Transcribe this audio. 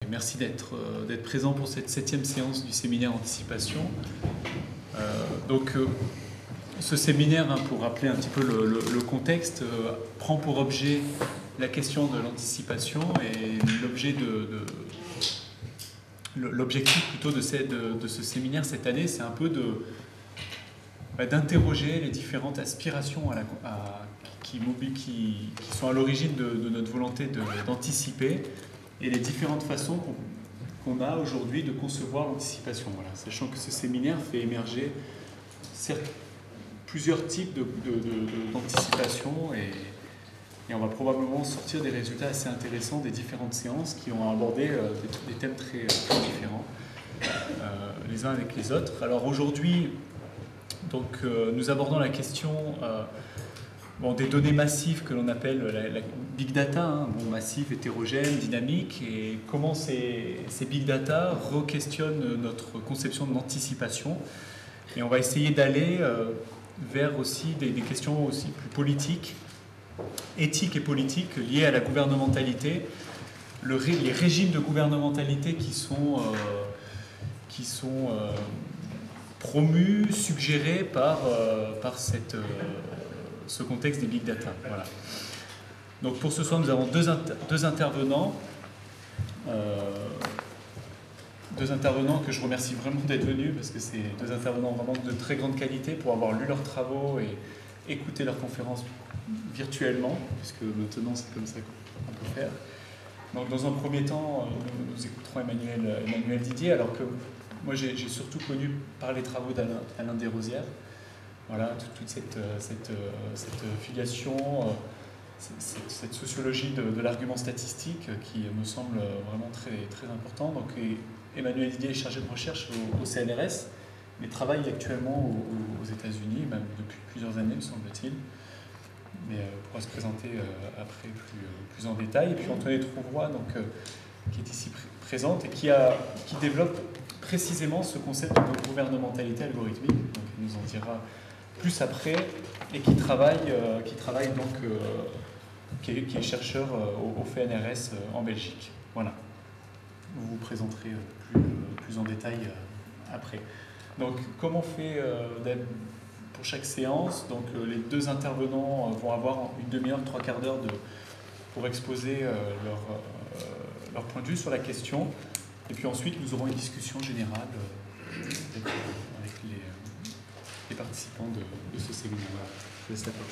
merci d'être présent pour cette 7e séance du séminaire Anticipation. Ce séminaire, pour rappeler un petit peu le contexte, prend pour objet la question de l'anticipation et l'objectif plutôt de ce séminaire cette année, c'est un peu d'interroger les différentes aspirations qui sont à l'origine de notre volonté d'anticiper et les différentes façons qu'on a aujourd'hui de concevoir l'anticipation. Voilà. Sachant que ce séminaire fait émerger plusieurs types d'anticipation et on va probablement sortir des résultats assez intéressants des différentes séances qui ont abordé des thèmes très différents les uns avec les autres. Alors aujourd'hui, nous abordons la question des données massives que l'on appelle la big data, massives, hétérogènes, dynamiques, et comment ces big data re-questionnent notre conception de l'anticipation. Et on va essayer d'aller vers aussi des questions aussi plus politiques, éthiques et politiques liées à la gouvernementalité, les régimes de gouvernementalité qui sont promus, suggérés par ce contexte des big data. Voilà. Donc pour ce soir, nous avons deux intervenants. Deux intervenants que je remercie vraiment d'être venus, parce que c'est deux intervenants vraiment de très grande qualité pour avoir lu leurs travaux et écouté leurs conférences virtuellement, puisque maintenant c'est comme ça qu'on peut faire. Donc dans un premier temps, nous écouterons Emmanuel Didier, alors que moi j'ai surtout connu par les travaux d'Alain Desrosières. Voilà, toute cette filiation, cette sociologie de l'argument statistique qui me semble vraiment très, très important. Donc, Emmanuel Didier est chargé de recherche au CNRS, mais travaille actuellement aux États-Unis, même depuis plusieurs années, me semble-t-il. Mais pourra se présenter après plus en détail. Et puis Antoinette Rouvroy, qui est ici présente et qui développe précisément ce concept de gouvernementalité algorithmique. Donc, elle nous en dira plus après, et qui est chercheur au FNRS en Belgique. Voilà. Vous vous présenterez plus en détail après. Donc, comment on fait pour chaque séance? Donc, les deux intervenants vont avoir une demi-heure, 3/4 d'heure pour exposer leur point de vue sur la question. Et puis ensuite, nous aurons une discussion générale avec les participants de ce séminaire. Je laisse la parole.